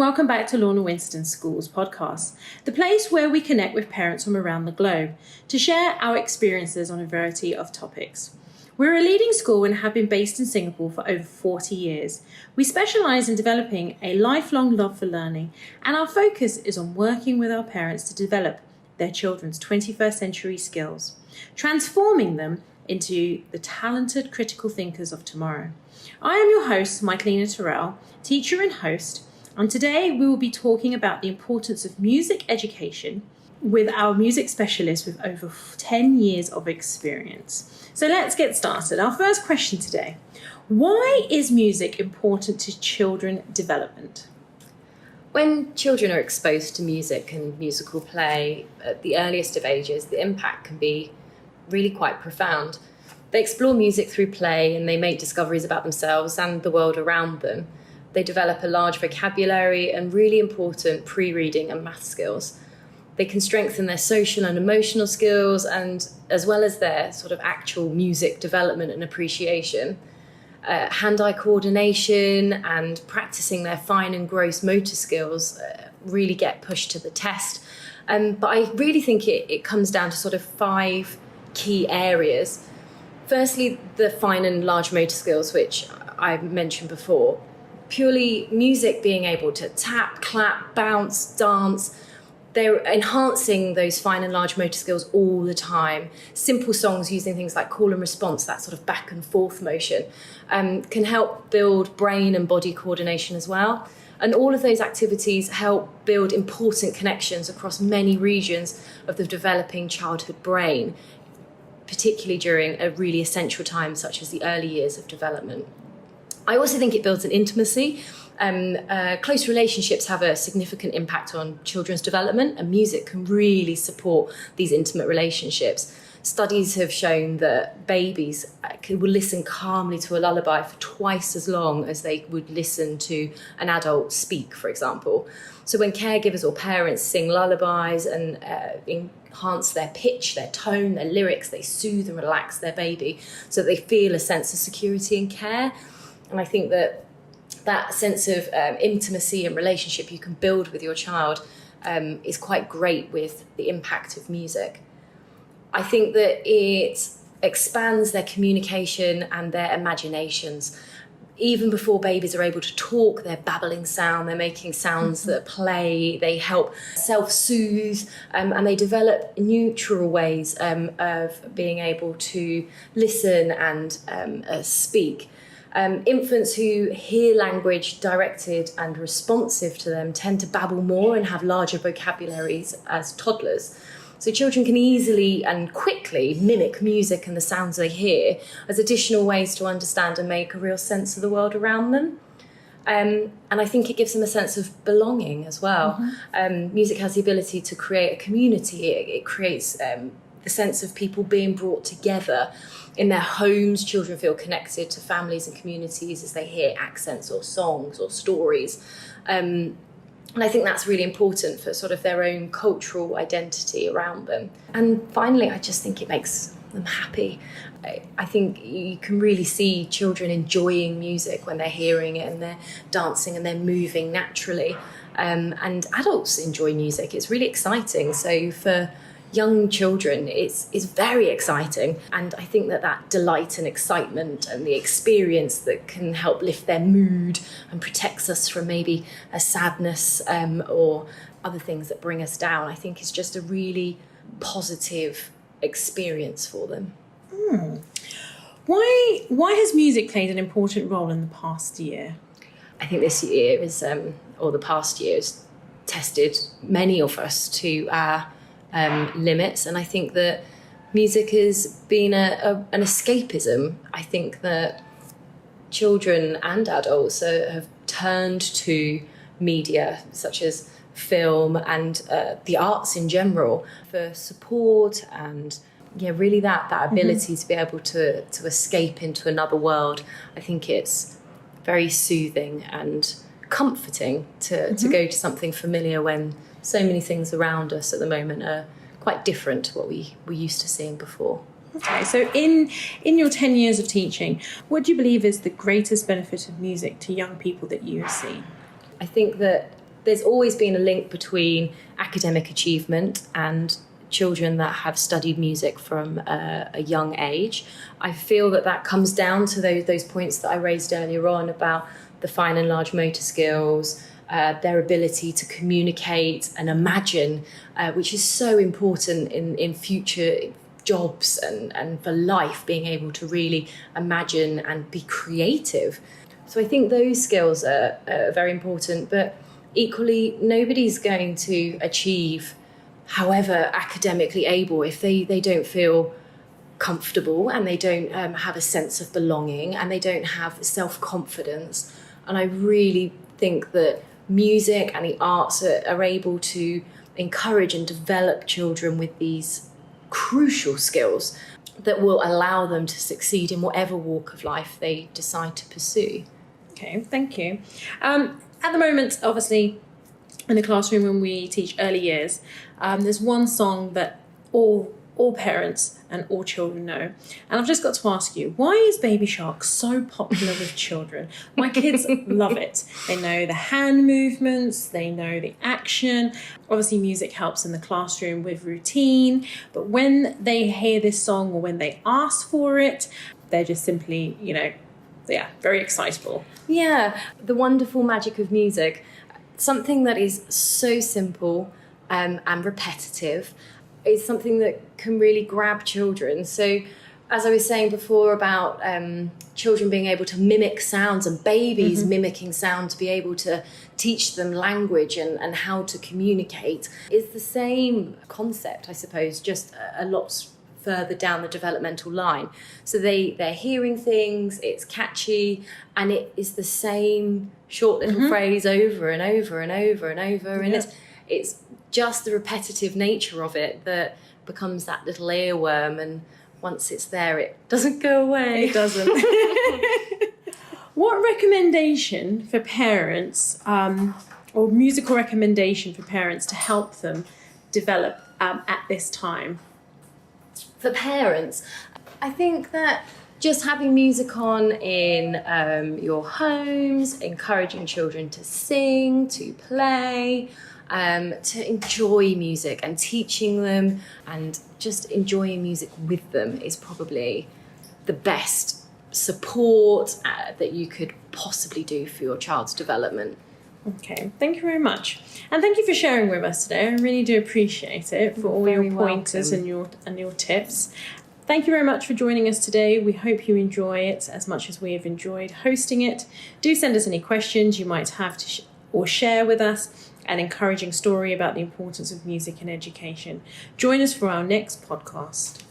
welcome back to Lorna Whiston Schools podcast, the place where we connect with parents from around the globe to share our experiences on a variety of topics. We're a leading school and have been based in Singapore for over 40 years. We specialise in developing a lifelong love for learning, and our focus is on working with our parents to develop their children's 21st century skills, transforming them into the talented critical thinkers of tomorrow. I am your host, Michaelina Terrell, teacher and host, and today we will be talking about the importance of music education with our music specialist with over 10 years of experience. So let's get started. Our first question today: why is music important to children development? When children are exposed to music and musical play at the earliest of ages, the impact can be really quite profound. They explore music through play and they make discoveries about themselves and the world around them. They develop a large vocabulary and really important pre-reading and math skills. They can strengthen their social and emotional skills, and as well as their sort of actual music development and appreciation. Hand-eye coordination and practicing their fine and gross motor skills really get pushed to the test. But I really think it comes down to sort of 5 key areas. Firstly, the fine and large motor skills, which I mentioned before. Purely music being able to tap, clap, bounce, dance, they're enhancing those fine and large motor skills all the time. Simple songs using things like call and response, that sort of back and forth motion, can help build brain and body coordination as well. And all of those activities help build important connections across many regions of the developing childhood brain, particularly during a really essential time such as the early years of development. I also think it builds an intimacy. Close relationships have a significant impact on children's development, and music can really support these intimate relationships. Studies have shown that babies will listen calmly to a lullaby for twice as long as they would listen to an adult speak, for example. So when caregivers or parents sing lullabies and enhance their pitch, their tone, their lyrics, they soothe and relax their baby so that they feel a sense of security and care. And I think that sense of intimacy and relationship you can build with your child is quite great with the impact of music. I think that it expands their communication and their imaginations. Even before babies are able to talk, they're babbling sound, they're making sounds that play, they help self-soothe, and they develop neutral ways of being able to listen and speak. Infants who hear language directed and responsive to them tend to babble more and have larger vocabularies as toddlers. So children can easily and quickly mimic music and the sounds they hear as additional ways to understand and make a real sense of the world around them. And I think it gives them a sense of belonging as well. Mm-hmm. Music has the ability to create a community. It creates the sense of people being brought together. In their homes, children feel connected to families and communities as they hear accents or songs or stories. And I think that's really important for sort of their own cultural identity around them. And finally, I just think it makes them happy. I think you can really see children enjoying music when they're hearing it and they're dancing and they're moving naturally. And adults enjoy music. It's really exciting. So for young children, it's very exciting. And I think that delight and excitement and the experience that can help lift their mood and protects us from maybe a sadness or other things that bring us down, I think is just a really positive experience for them. Why has music played an important role in the past year? I think this year or the past year has tested many of us to our limits, and I think that music has been an escapism. I think that children and adults have turned to media such as film and the arts in general for support and really that ability to be able to escape into another world. I think it's very soothing and comforting to go to something familiar when so many things around us at the moment are quite different to what we were used to seeing before. Okay, so in your 10 years of teaching, what do you believe is the greatest benefit of music to young people that you have seen? I think that there's always been a link between academic achievement and children that have studied music from a young age. I feel that comes down to those points that I raised earlier on about the fine and large motor skills, their ability to communicate and imagine, which is so important in future jobs and for life, being able to really imagine and be creative. So I think those skills are very important, but equally, nobody's going to achieve however academically able if they don't feel comfortable and they don't have a sense of belonging and they don't have self-confidence. And I really think that music and the arts are able to encourage and develop children with these crucial skills that will allow them to succeed in whatever walk of life they decide to pursue. Okay, thank you. At the moment, obviously, in the classroom when we teach early years, there's one song that all parents and all children know. And I've just got to ask you, why is Baby Shark so popular with children? My kids love it. They know the hand movements, they know the action. Obviously, music helps in the classroom with routine, but when they hear this song or when they ask for it, they're just simply, very excitable. Yeah, the wonderful magic of music. Something that is so simple and repetitive is something that can really grab children. So as I was saying before about children being able to mimic sounds and babies mimicking sound to be able to teach them language and how to communicate, is the same concept, I suppose, just a lot further down the developmental line. So they're hearing things, it's catchy, and it is the same short little phrase over and over and over and over. And it's just the repetitive nature of it that becomes that little earworm, and once it's there, it doesn't go away. It doesn't. What recommendation for parents, or musical recommendation for parents to help them develop at this time? For parents, I think that just having music on in your homes, encouraging children to sing, to play, to enjoy music and teaching them and just enjoying music with them is probably the best support that you could possibly do for your child's development. Okay, thank you very much. And thank you for sharing with us today. I really do appreciate it, for all your pointers and your tips. Thank you very much for joining us today. We hope you enjoy it as much as we have enjoyed hosting it. Do send us any questions you might have to or share with us an encouraging story about the importance of music in education. Join us for our next podcast.